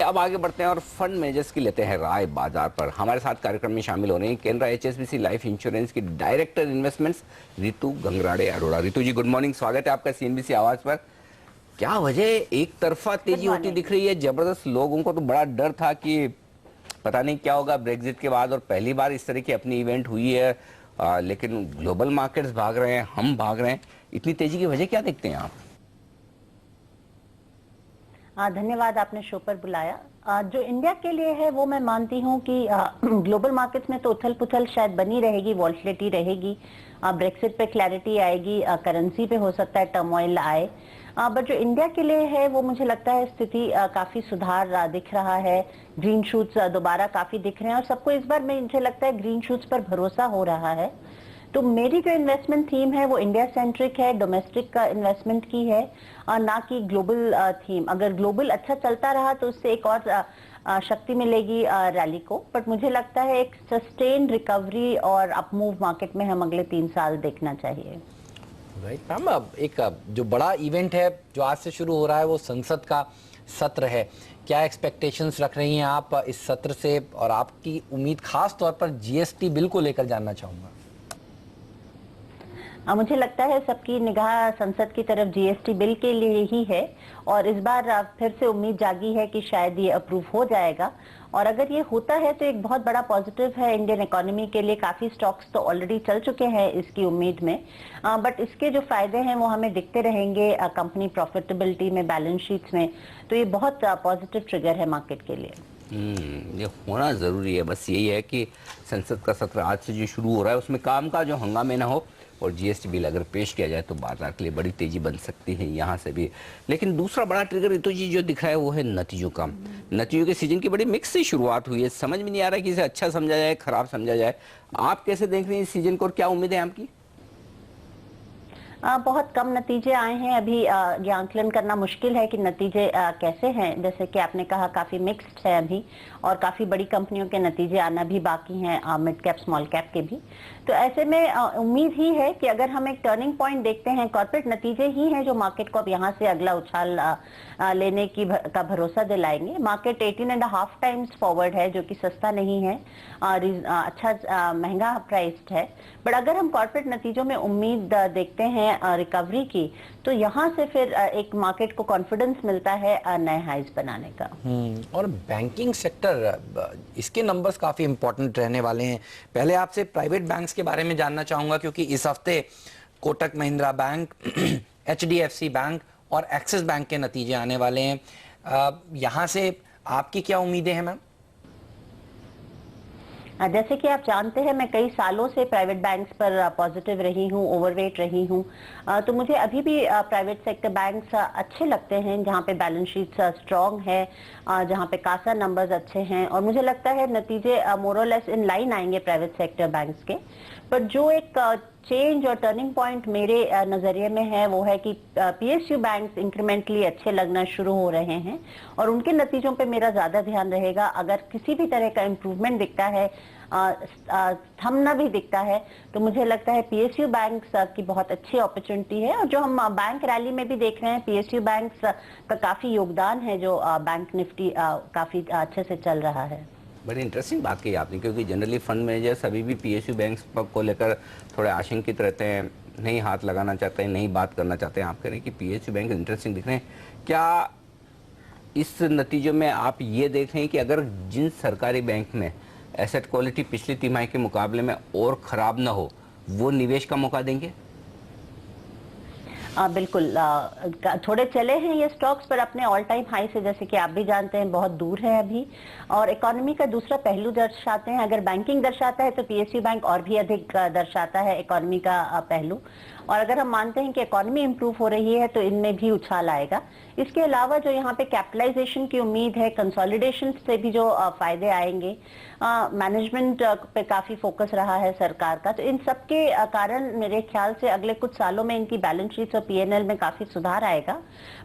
अब आगे बढ़ते हैं और फंड मैनेजर्स की लेते हैं राय बाजार पर। हमारे साथ कार्यक्रम में शामिल हो रहे हैं केनरा एचएसबीसी लाइफ इंश्योरेंस की डायरेक्टर इन्वेस्टमेंट्स रितु गंगराड़े अरोड़ा। रितु जी, गुड मॉर्निंग, स्वागत है आपका सीएनबीसी आवाज पर। क्या वजह एक तरफा तेजी होती दिख रही है? जबरदस्त। लोगों को तो बड़ा डर था कि पता नहीं क्या होगा ब्रेग्जिट के बाद, और पहली बार इस तरह की अपनी इवेंट हुई है, लेकिन ग्लोबल मार्केट्स भाग रहे हैं, हम भाग रहे हैं। इतनी तेजी की वजह क्या देखते हैं आप? धन्यवाद, आपने शो पर बुलाया। जो इंडिया के लिए है वो मैं मानती हूँ कि ग्लोबल मार्केट्स में तो उथल पुथल शायद बनी रहेगी, वॉल्टिलिटी रहेगी। ब्रेक्सिट पे क्लैरिटी आएगी, करेंसी पे हो सकता है टर्मोइल आए, बट जो इंडिया के लिए है वो मुझे लगता है स्थिति काफी सुधार दिख रहा है। ग्रीन शूट्स दोबारा काफी दिख रहे हैं और सबको इस बार मुझे लगता है ग्रीन शूट्स पर भरोसा हो रहा है। तो मेरी जो इन्वेस्टमेंट थीम है वो इंडिया सेंट्रिक है, डोमेस्टिक इन्वेस्टमेंट की है, ना कि ग्लोबल थीम। अगर ग्लोबल अच्छा चलता रहा तो उससे एक और शक्ति मिलेगी रैली को, बट मुझे लगता है एक सस्टेन्ड रिकवरी और अपमूव मार्केट में हम अगले 3 साल देखना चाहिए। राइट मैम, अब एक जो बड़ा इवेंट है जो आज से शुरू हो रहा है वो संसद का सत्र है। क्या एक्सपेक्टेशंस रख रही हैं आप इस सत्र से, और आपकी उम्मीद खास तौर पर जीएसटी बिल को लेकर जानना चाहूंगा। मुझे लगता है सबकी निगाह संसद की तरफ जीएसटी बिल के लिए ही है, और इस बार फिर से उम्मीद जागी है कि शायद ये अप्रूव हो जाएगा। और अगर ये होता है तो एक बहुत बड़ा पॉजिटिव है इंडियन इकोनॉमी के लिए। काफी स्टॉक्स तो ऑलरेडी चल चुके हैं इसकी उम्मीद में, बट इसके जो फायदे हैं वो हमें दिखते रहेंगे कंपनी प्रॉफिटेबिलिटी में, बैलेंस शीट्स में। तो ये बहुत पॉजिटिव ट्रिगर है मार्केट के लिए। ये होना जरूरी है। बस यही है कि संसद का सत्र आज से जो शुरू हो रहा है उसमें काम का जो हंगामे ना हो, और जीएसटी बिल अगर पेश किया जाए तो बाजार के लिए बड़ी तेजी बन सकती है यहाँ से भी। लेकिन दूसरा बड़ा ट्रिगर रितु जी जो दिख रहा है वो है नतीजों का। नतीजों के सीजन की बड़ी मिक्स से शुरुआत हुई है, समझ में नहीं आ रहा कि इसे अच्छा समझा जाए, खराब समझा जाए। आप कैसे देख रहे हैं इस सीजन को, और क्या उम्मीद है आपकी? बहुत कम नतीजे आए हैं अभी। ये आंकलन करना मुश्किल है कि नतीजे कैसे हैं। जैसे कि आपने कहा काफी मिक्स्ड है अभी, और काफी बड़ी कंपनियों के नतीजे आना भी बाकी हैं, मिड कैप स्मॉल कैप के भी। तो ऐसे में उम्मीद ही है कि अगर हम एक टर्निंग पॉइंट देखते हैं, कॉर्पोरेट नतीजे ही हैं जो मार्केट को अब यहाँ से अगला उछाल लेने की का भरोसा दिलाएंगे। मार्केट 18.5 टाइम्स फॉरवर्ड है, जो कि सस्ता नहीं है, अच्छा महंगा प्राइस्ड है। बट अगर हम कॉर्पोरेट नतीजों में उम्मीद देखते हैं रिकवरी की, तो यहाँ से फिर एक मार्केट को कॉन्फिडेंस मिलता है नए हाइज बनाने का। और बैंकिंग सेक्टर, इसके नंबर्स काफी इंपॉर्टेंट रहने वाले हैं। पहले आपसे प्राइवेट बैंक्स के बारे में जानना चाहूंगा, क्योंकि इस हफ्ते Kotak Mahindra bank, HDFC bank और एक्सिस बैंक के नतीजे आने वाले हैं। यहाँ से आपकी क्या उम्मीदें हैं मैम? जैसे कि आप जानते हैं मैं कई सालों से प्राइवेट बैंक्स पर पॉजिटिव रही हूँ, ओवरवेट रही हूँ। तो मुझे अभी भी प्राइवेट सेक्टर बैंक्स अच्छे लगते हैं, जहाँ पे बैलेंस शीट स्ट्रांग है, जहाँ पे कासा नंबर्स अच्छे हैं, और मुझे लगता है नतीजे मोर और लेस इन लाइन आएंगे प्राइवेट सेक्टर बैंक्स के। पर जो एक चेंज और टर्निंग पॉइंट मेरे नजरिए में है वो है कि पीएसयू बैंक्स इंक्रीमेंटली अच्छे लगना शुरू हो रहे हैं, और उनके नतीजों पे मेरा ज्यादा ध्यान रहेगा। अगर किसी भी तरह का इम्प्रूवमेंट दिखता है, थमना भी दिखता है, तो मुझे लगता है पीएसयू बैंक्स की बहुत अच्छी अपॉर्चुनिटी है। और जो हम बैंक रैली में भी देख रहे हैं, पीएसयू बैंक्स का काफी योगदान है, जो बैंक निफ्टी काफी अच्छे से चल रहा है। बड़ी इंटरेस्टिंग बात कही आपने, क्योंकि जनरली फंड मैनेजर्स अभी भी पीएसयू बैंक्स को लेकर थोड़े आशंकित रहते हैं, नहीं हाथ लगाना चाहते हैं, नहीं बात करना चाहते हैं। आप कह रहे हैं कि पीएसयू बैंक इंटरेस्टिंग दिख रहे हैं। क्या इस नतीजों में आप ये देख रहे हैं कि अगर जिन सरकारी बैंक में एसेट क्वालिटी पिछली तिमाही के मुकाबले में और खराब ना हो, वो निवेश का मौका देंगे? बिल्कुल, थोड़े चले हैं ये स्टॉक्स, पर अपने ऑल टाइम हाई से, जैसे कि आप भी जानते हैं, बहुत दूर है अभी। और इकोनॉमी का दूसरा पहलू दर्शाते हैं। अगर बैंकिंग दर्शाता है तो पीएसयू बैंक और भी अधिक दर्शाता है इकोनॉमी का पहलू। और अगर हम मानते हैं कि इकोनॉमी इंप्रूव हो रही है तो इनमें भी उछाल आएगा। इसके अलावा जो यहाँ पे कैपिटलाइजेशन की उम्मीद है, कंसोलिडेशन से भी जो फायदे आएंगे, मैनेजमेंट पे काफी फोकस रहा है सरकार का, तो इन सब के कारण मेरे ख्याल से अगले कुछ सालों में इनकी बैलेंस शीट्स और पीएनएल में काफी सुधार आएगा।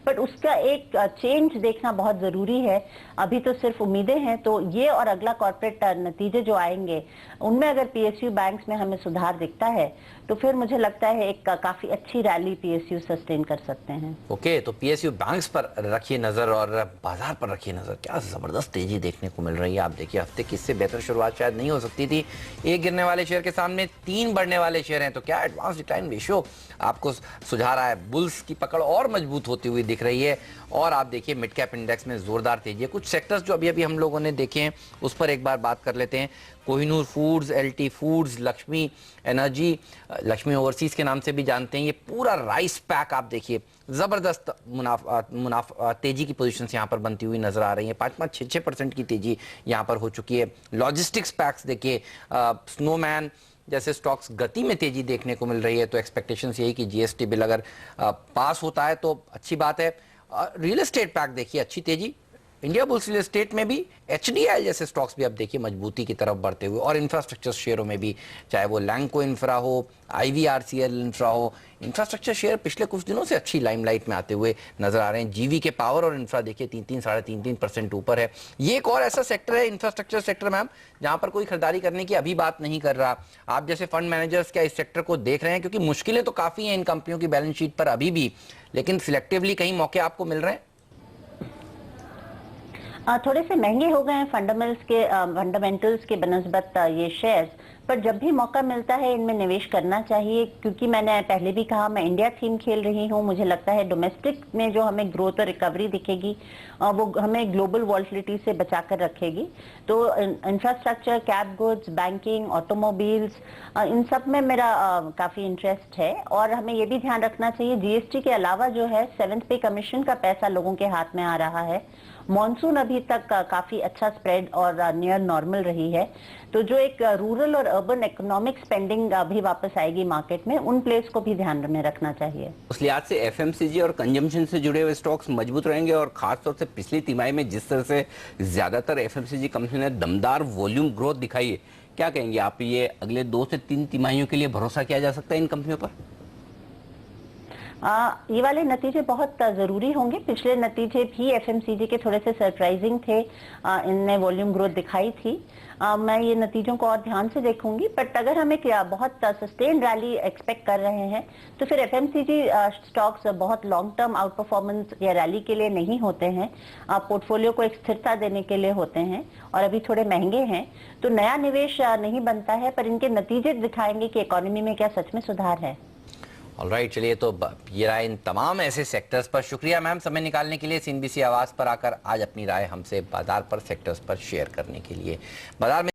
बट उसका एक चेंज देखना बहुत जरूरी है। अभी तो सिर्फ उम्मीदें हैं, तो ये और अगला कॉर्पोरेट नतीजे जो आएंगे उनमें अगर पीएसयू बैंक्स में हमें सुधार दिखता है तो फिर मुझे लगता है एक काफी अच्छी रैली पीएसयू सस्टेन कर सकते हैं। ओके, तो पीएसयू बैंक्स पर रखिए नजर और बाजार पर रखिए नजर। क्या जबरदस्त तेजी देखने को मिल रही है। आप देखिए हफ्ते की इससे बेहतर शुरुआत शायद नहीं हो सकती थी। एक गिरने वाले शेयर के सामने 3 बढ़ने वाले शेयर हैं, तो क्या एडवांस डिक्लाइन रेशियो आपको सुझा रहा है। बुल्स की पकड़ और मजबूत होती हुई दिख रही है। और आप देखिए मिड कैप इंडेक्स में जोरदार तेजी है। कुछ सेक्टर्स जो अभी हम लोगों ने देखे हैं उस पर एक बार बात कर लेते हैं। Kohinoor foods, LT foods, Lakshmi energy, Lakshmi overseas के नाम से भी जानते हैं, ये पूरा राइस पैक आप देखिए जबरदस्त मुनाफा तेजी की पोजीशंस यहाँ पर बनती हुई नजर आ रही है। 5-6% की तेजी यहाँ पर हो चुकी है। लॉजिस्टिक्स पैक्स देखिए, स्नोमैन जैसे स्टॉक्स गति में तेजी देखने को मिल रही है। तो एक्सपेक्टेशंस यही कि जीएसटी बिल अगर पास होता है तो अच्छी बात है। रियल एस्टेट पैक देखिए अच्छी तेजी। इंडिया बुल्स रियल एस्टेट में भी एचडीआई जैसे स्टॉक्स भी अब देखिए मजबूती की तरफ बढ़ते हुए, और इंफ्रास्ट्रक्चर शेयरों में भी, चाहे वो लैंको इंफ्रा हो, आईवीआरसीएल इंफ्रा हो, इंफ्रास्ट्रक्चर शेयर पिछले कुछ दिनों से अच्छी लाइमलाइट में आते हुए नजर आ रहे हैं। जीवी के पावर और इंफ्रा देखिए 3-3-3.5% ऊपर है। ये एक और ऐसा सेक्टर है इंफ्रास्ट्रक्चर सेक्टर मैम जहां पर कोई खरीदारी करने की अभी बात नहीं कर रहा। आप जैसे फंड मैनेजर्स क्या इस सेक्टर को देख रहे हैं, क्योंकि मुश्किलें तो काफी हैं इन कंपनियों की बैलेंस शीट पर अभी भी, लेकिन सिलेक्टिवली कहीं मौके आपको मिल रहे हैं? थोड़े से महंगे हो गए हैं फंडामेंटल्स के बनस्बत ये शेयर्स, पर जब भी मौका मिलता है इनमें निवेश करना चाहिए। क्योंकि मैंने पहले भी कहा मैं इंडिया थीम खेल रही हूँ। मुझे लगता है डोमेस्टिक में जो हमें ग्रोथ और रिकवरी दिखेगी वो हमें ग्लोबल वॉल्टिलिटी से बचाकर रखेगी। तो infrastructure, cap goods, banking, automobiles, इन सब में मेरा काफी इंटरेस्ट है। और हमें ये भी ध्यान रखना चाहिए जीएसटी के अलावा जो है 7th पे कमीशन का पैसा लोगों के हाथ में आ रहा है। मॉनसून अभी तक काफी अच्छा स्प्रेड और नियर नॉर्मल रही है। तो जो एक रूरल और अर्बन इकोनॉमिक स्पेंडिंग अभी वापस आएगी मार्केट में, उन प्लेस को भी ध्यान में रखना चाहिए। उस लिहाज से एफएमसीजी और कंजम्पशन से जुड़े हुए स्टॉक्स मजबूत रहेंगे। और खासतौर से पिछली तिमाही में जिस तरह से ज्यादातर एफएमसीजी कंपनी ने दमदार वॉल्यूम ग्रोथ दिखाई है, क्या कहेंगे आप, ये अगले 2 से 3 तिमाहियों के लिए भरोसा किया जा सकता है इन कंपनियों पर? ये वाले नतीजे बहुत जरूरी होंगे। पिछले नतीजे भी एफएमसीजी के थोड़े से सरप्राइजिंग थे। इनने वॉल्यूम ग्रोथ दिखाई थी। मैं ये नतीजों को और ध्यान से देखूंगी। बट अगर हमें क्या बहुत सस्टेन रैली एक्सपेक्ट कर रहे हैं तो फिर एफएमसीजी स्टॉक्स बहुत लॉन्ग टर्म आउट परफॉर्मेंस या रैली के लिए नहीं होते हैं। पोर्टफोलियो को एक स्थिरता देने के लिए होते हैं और अभी थोड़े महंगे हैं, तो नया निवेश नहीं बनता है। पर इनके नतीजे दिखाएंगे कि इकोनॉमी में क्या सच में सुधार है। ऑलराइट, चलिए तो ये राय इन तमाम ऐसे सेक्टर्स पर। शुक्रिया मैम समय निकालने के लिए, सीएनबीसी आवाज पर आकर आज अपनी राय हमसे बाजार पर, सेक्टर्स पर शेयर करने के लिए। बाजार में